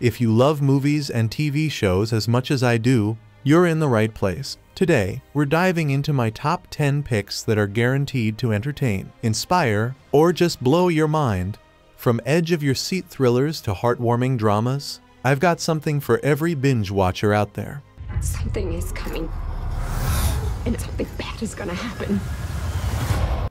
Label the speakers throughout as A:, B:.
A: If you love movies and TV shows as much as I do, you're in the right place. Today, we're diving into my top 10 picks that are guaranteed to entertain, inspire, or just blow your mind. From edge-of-your-seat thrillers to heartwarming dramas, I've got something for every binge watcher out there.
B: Something is coming, and something bad is gonna happen.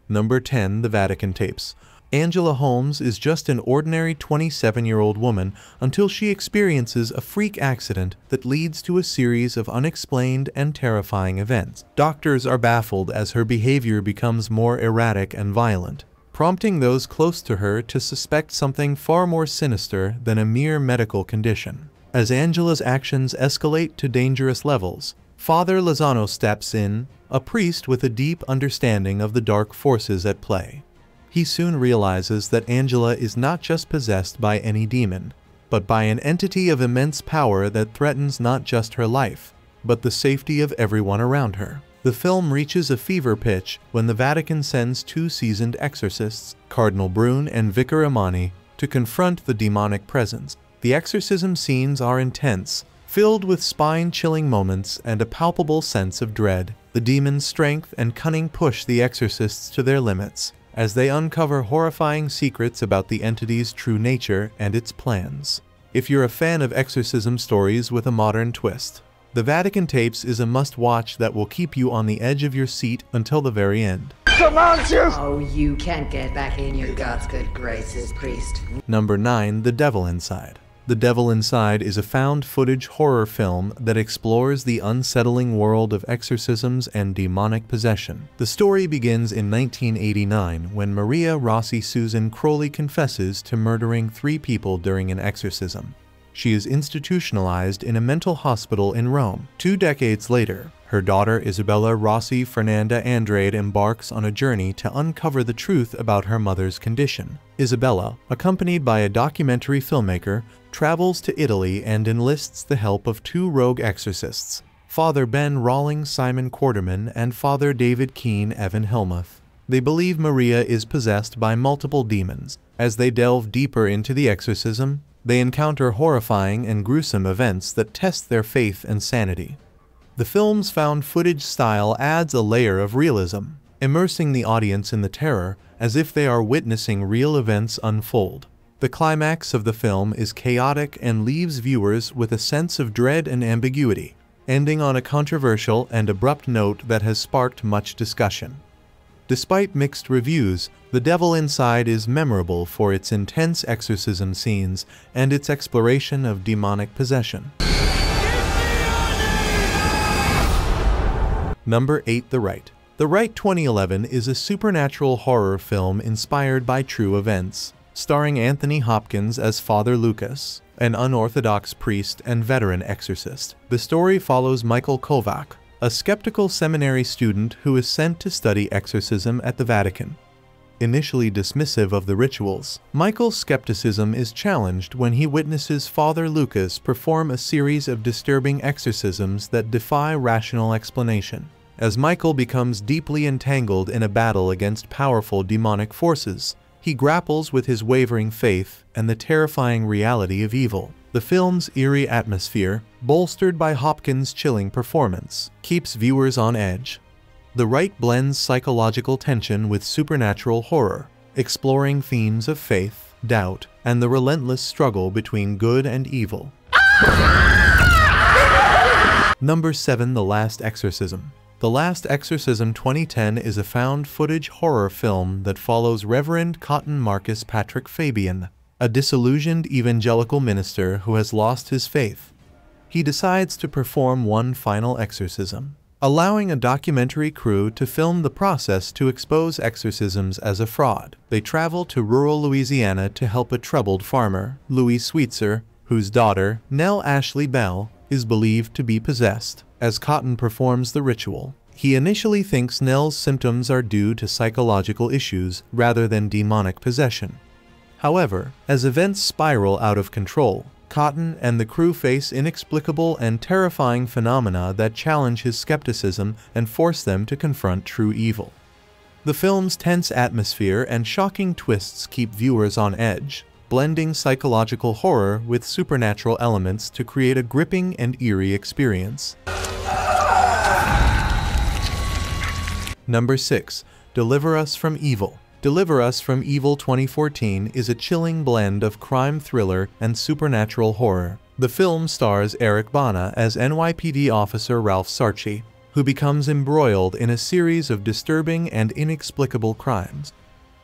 A: Number 10. The Vatican Tapes. Angela Holmes is just an ordinary 27-year-old woman until she experiences a freak accident that leads to a series of unexplained and terrifying events. Doctors are baffled as her behavior becomes more erratic and violent, prompting those close to her to suspect something far more sinister than a mere medical condition. As Angela's actions escalate to dangerous levels, Father Lozano steps in, a priest with a deep understanding of the dark forces at play. He soon realizes that Angela is not just possessed by any demon, but by an entity of immense power that threatens not just her life, but the safety of everyone around her. The film reaches a fever pitch when the Vatican sends two seasoned exorcists, Cardinal Brune and Vicar Imani, to confront the demonic presence. The exorcism scenes are intense, filled with spine-chilling moments and a palpable sense of dread. The demon's strength and cunning push the exorcists to their limits, as they uncover horrifying secrets about the entity's true nature and its plans. If you're a fan of exorcism stories with a modern twist, The Vatican Tapes is a must-watch that will keep you on the edge of your seat until the very end.
C: Come on, you!
D: Oh, you can't get back in your God's good graces, priest.
A: Number 9. The Devil Inside. The Devil Inside is a found-footage horror film that explores the unsettling world of exorcisms and demonic possession. The story begins in 1989 when Maria Rossi Susan Crowley confesses to murdering 3 people during an exorcism. She is institutionalized in a mental hospital in Rome. 2 decades later, her daughter Isabella Rossi Fernanda Andrade embarks on a journey to uncover the truth about her mother's condition. Isabella, accompanied by a documentary filmmaker, travels to Italy and enlists the help of 2 rogue exorcists, Father Ben Rawlings Simon Quarterman and Father David Keane Evan Helmuth. They believe Maria is possessed by multiple demons. As they delve deeper into the exorcism, they encounter horrifying and gruesome events that test their faith and sanity. The film's found-footage style adds a layer of realism, immersing the audience in the terror as if they are witnessing real events unfold. The climax of the film is chaotic and leaves viewers with a sense of dread and ambiguity, ending on a controversial and abrupt note that has sparked much discussion. Despite mixed reviews, The Devil Inside is memorable for its intense exorcism scenes and its exploration of demonic possession. Number 8. The Rite. The Rite 2011 is a supernatural horror film inspired by true events, starring Anthony Hopkins as Father Lucas, an unorthodox priest and veteran exorcist. The story follows Michael Kovac, a skeptical seminary student who is sent to study exorcism at the Vatican. Initially dismissive of the rituals, Michael's skepticism is challenged when he witnesses Father Lucas perform a series of disturbing exorcisms that defy rational explanation. As Michael becomes deeply entangled in a battle against powerful demonic forces, he grapples with his wavering faith and the terrifying reality of evil. The film's eerie atmosphere, bolstered by Hopkins' chilling performance, keeps viewers on edge. The Rite blends psychological tension with supernatural horror, exploring themes of faith, doubt, and the relentless struggle between good and evil. Number 7. The Last Exorcism. The Last Exorcism 2010 is a found-footage horror film that follows Reverend Cotton Marcus Patrick Fabian, a disillusioned evangelical minister who has lost his faith. He decides to perform one final exorcism, allowing a documentary crew to film the process to expose exorcisms as a fraud. They travel to rural Louisiana to help a troubled farmer, Louis Sweetser, whose daughter, Nell Ashley Bell, is believed to be possessed. As Cotton performs the ritual, he initially thinks Nell's symptoms are due to psychological issues rather than demonic possession. However, as events spiral out of control, Cotton and the crew face inexplicable and terrifying phenomena that challenge his skepticism and force them to confront true evil. The film's tense atmosphere and shocking twists keep viewers on edge, blending psychological horror with supernatural elements to create a gripping and eerie experience. Number 6. Deliver Us from Evil. Deliver Us from Evil 2014 is a chilling blend of crime thriller and supernatural horror. The film stars Eric Bana as NYPD officer Ralph Sarchi, who becomes embroiled in a series of disturbing and inexplicable crimes.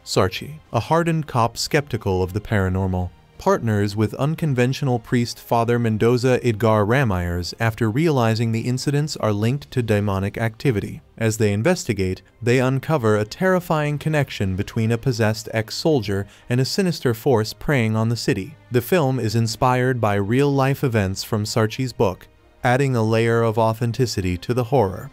A: Sarchi, a hardened cop skeptical of the paranormal, partners with unconventional priest Father Mendoza Edgar Ramires after realizing the incidents are linked to demonic activity. As they investigate, they uncover a terrifying connection between a possessed ex-soldier and a sinister force preying on the city. The film is inspired by real-life events from Sarchi's book, adding a layer of authenticity to the horror.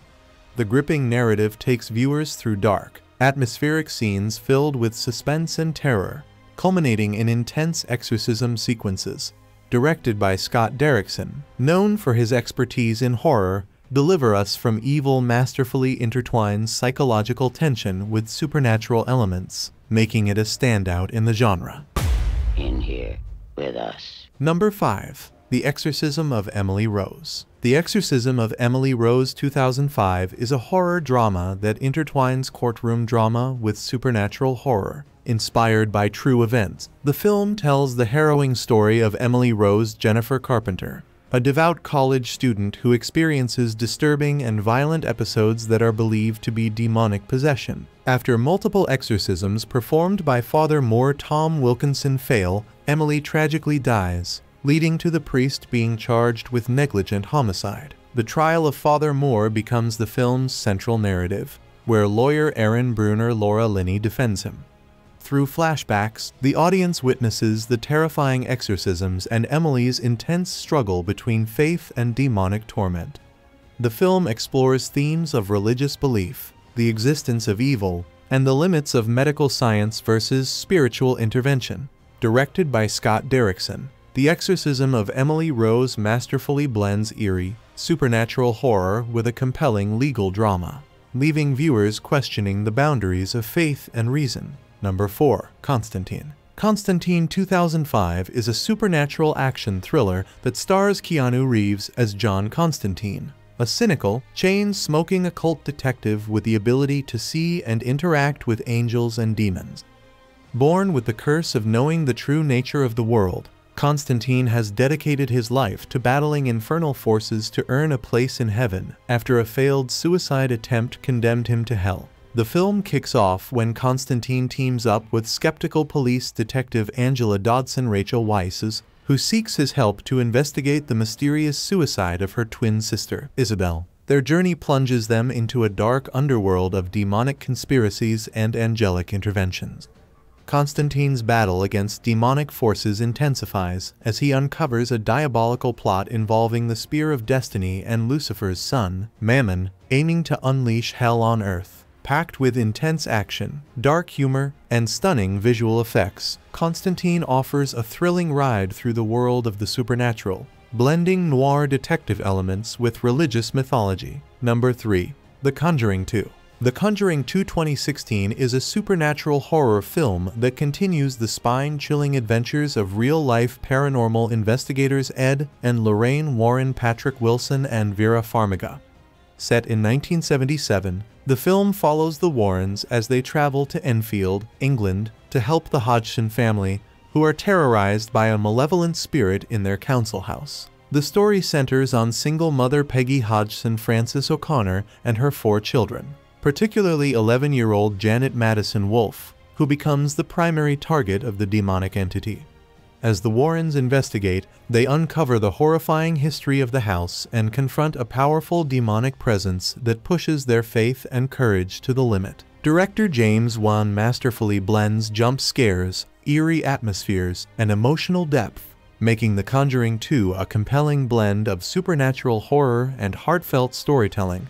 A: The gripping narrative takes viewers through dark, atmospheric scenes filled with suspense and terror, culminating in intense exorcism sequences. Directed by Scott Derrickson, known for his expertise in horror, Deliver Us from Evil masterfully intertwines psychological tension with supernatural elements, making it a standout in the genre.
C: In here with us.
A: Number 5. The Exorcism of Emily Rose. The Exorcism of Emily Rose 2005 is a horror drama that intertwines courtroom drama with supernatural horror. Inspired by true events, the film tells the harrowing story of Emily Rose Jennifer Carpenter, a devout college student who experiences disturbing and violent episodes that are believed to be demonic possession. After multiple exorcisms performed by Father Moore Tom Wilkinson fail, Emily tragically dies, leading to the priest being charged with negligent homicide. The trial of Father Moore becomes the film's central narrative, where lawyer Aaron Bruner Laura Linney defends him. Through flashbacks, the audience witnesses the terrifying exorcisms and Emily's intense struggle between faith and demonic torment. The film explores themes of religious belief, the existence of evil, and the limits of medical science versus spiritual intervention. Directed by Scott Derrickson, The Exorcism of Emily Rose masterfully blends eerie, supernatural horror with a compelling legal drama, leaving viewers questioning the boundaries of faith and reason. Number 4. Constantine. Constantine 2005 is a supernatural action thriller that stars Keanu Reeves as John Constantine, a cynical, chain-smoking occult detective with the ability to see and interact with angels and demons. Born with the curse of knowing the true nature of the world, Constantine has dedicated his life to battling infernal forces to earn a place in heaven after a failed suicide attempt condemned him to hell. The film kicks off when Constantine teams up with skeptical police detective Angela Dodson Rachel Weisz, who seeks his help to investigate the mysterious suicide of her twin sister, Isabel. Their journey plunges them into a dark underworld of demonic conspiracies and angelic interventions. Constantine's battle against demonic forces intensifies as he uncovers a diabolical plot involving the Spear of Destiny and Lucifer's son, Mammon, aiming to unleash hell on earth. Packed with intense action, dark humor, and stunning visual effects, Constantine offers a thrilling ride through the world of the supernatural, blending noir detective elements with religious mythology. Number 3. The Conjuring 2. The Conjuring 2 2016 is a supernatural horror film that continues the spine-chilling adventures of real-life paranormal investigators Ed and Lorraine Warren, Patrick Wilson, and Vera Farmiga. Set in 1977, the film follows the Warrens as they travel to Enfield, England, to help the Hodgson family, who are terrorized by a malevolent spirit in their council house. The story centers on single mother Peggy Hodgson Francis O'Connor and her 4 children, particularly 11-year-old Janet Madison Wolfe, who becomes the primary target of the demonic entity. As the Warrens investigate, they uncover the horrifying history of the house and confront a powerful demonic presence that pushes their faith and courage to the limit. Director James Wan masterfully blends jump scares, eerie atmospheres, and emotional depth, making The Conjuring 2 a compelling blend of supernatural horror and heartfelt storytelling.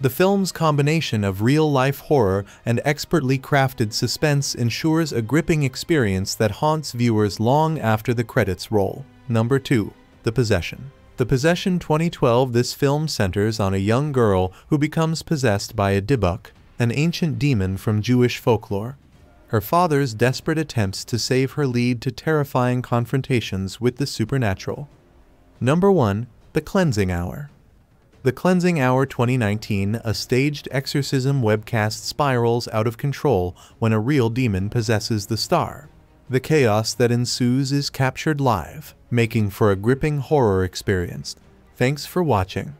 A: The film's combination of real-life horror and expertly crafted suspense ensures a gripping experience that haunts viewers long after the credits roll. Number 2. The Possession. The Possession 2012. This film centers on a young girl who becomes possessed by a Dybbuk, an ancient demon from Jewish folklore. Her father's desperate attempts to save her lead to terrifying confrontations with the supernatural. Number 1. The Cleansing Hour. The Cleansing Hour 2019, a staged exorcism webcast spirals out of control when a real demon possesses the star. The chaos that ensues is captured live, making for a gripping horror experience. Thanks for watching.